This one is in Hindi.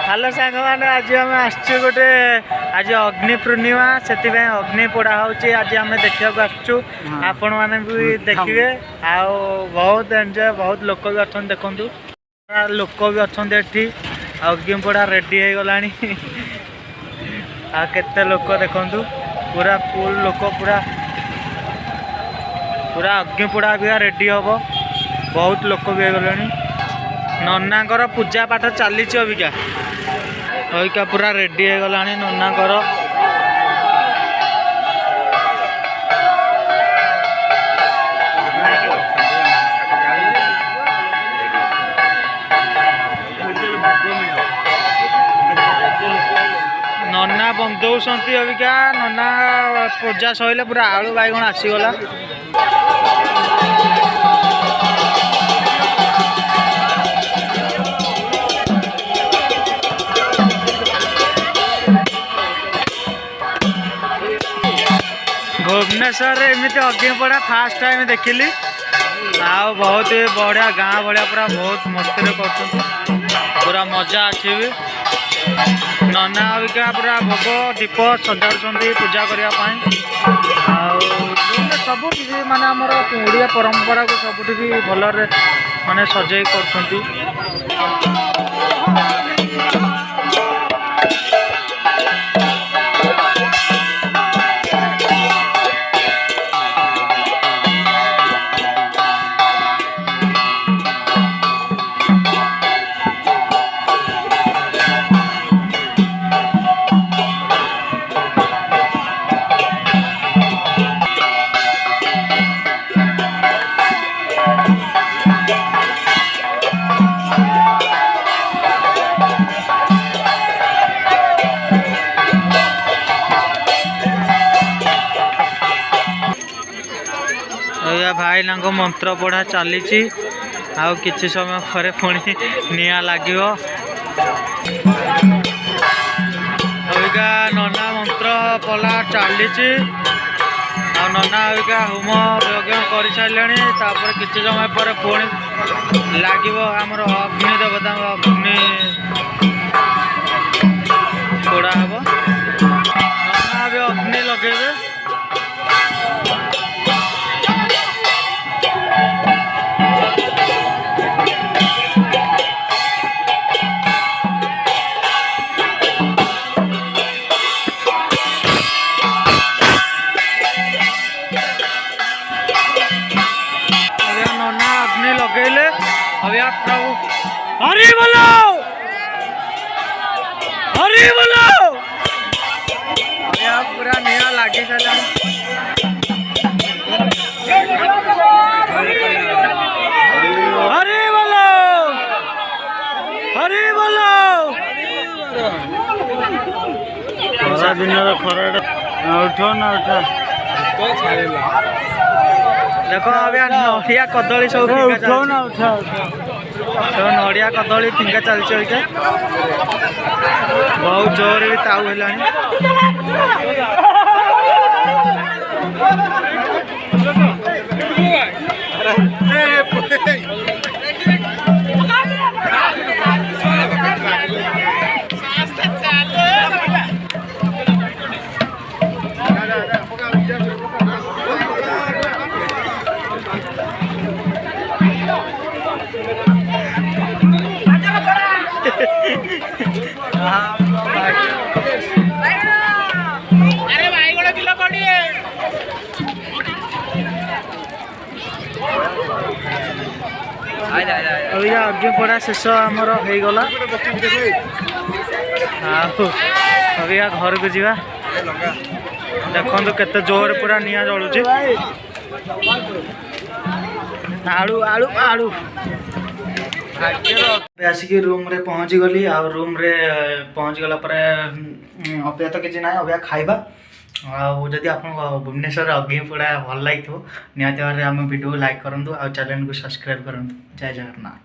हेलो सांग मैंने आज आम आसु गोटे आज अग्नि पूर्णिमा से अग्नि पोड़ा होची आज आम देखा आसचु आपण मैंने भी देखिए आ बहुत एंजॉय बहुत लोक भी अच्छा देखु लोक भी अच्छा ये अग्नि पोड़ा रेडी हो गला केते लोक देखु पूरा फुल लोक पूरा पूरा अग्नि पोड़ा भी रेडी हम बहुत लोक भी हो गले ननांकर पूजा पाठ चली अबिका अबिका पूरा रेडी हो गला ननांकर नना बंधौंती अबिका नना पूजा सैले पूरा आलू बैगण आसीगला भुवनेश्वर एमती अग्नि पड़ा फास्ट टाइम देखिली आ बहुत बढ़िया गाँ भाया पूरा बहुत मस्ती कर पूरा मजा अच्छी भी नना अबिका पूरा भोग दीप सजाड़ पूजा करने सब माने आमर ओडिया परंपरा को सबुठ भी भलरे माने सजाई कर भाई ना मंत्र पढ़ा चली कि समय पर पुणी निआ लगे अबिका नना मंत्र पढ़ा चली नना अबिका होम यज्ञ कर सारे कि समय पर पुणी लगे आमर अग्नि देवता अग्नि पोड़ा हम नना भी अग्नि लगे लगेले अभी आप प्रभु हरि बोलो हरि बोलो अभी आप पूरा निया लागे चला हरि बोलो हरि बोलो सारा दिन खरा उठो ना उठा देखो अभी नड़िया कदली सब नड़िया कदली फिंगा चलते बहुत जोर भी ताऊ अभी अग्नि पोड़ा शेष आमर होगला अभी घर को जा देखो केते जोर पूरा निया जलुची आलू आलू आलू आसिक रूम रे पहुँची गली आ रूम रे पहुँच गला अपेक्षा तो किसी ना अपेक्षा खाइबा आदि आप भुवनेश्वर अग्नि पोड़ा भल लगी निहत भाव में वीडियो लाइक करूँ और चैनल को सब्सक्राइब करूँ जय जगन्नाथ।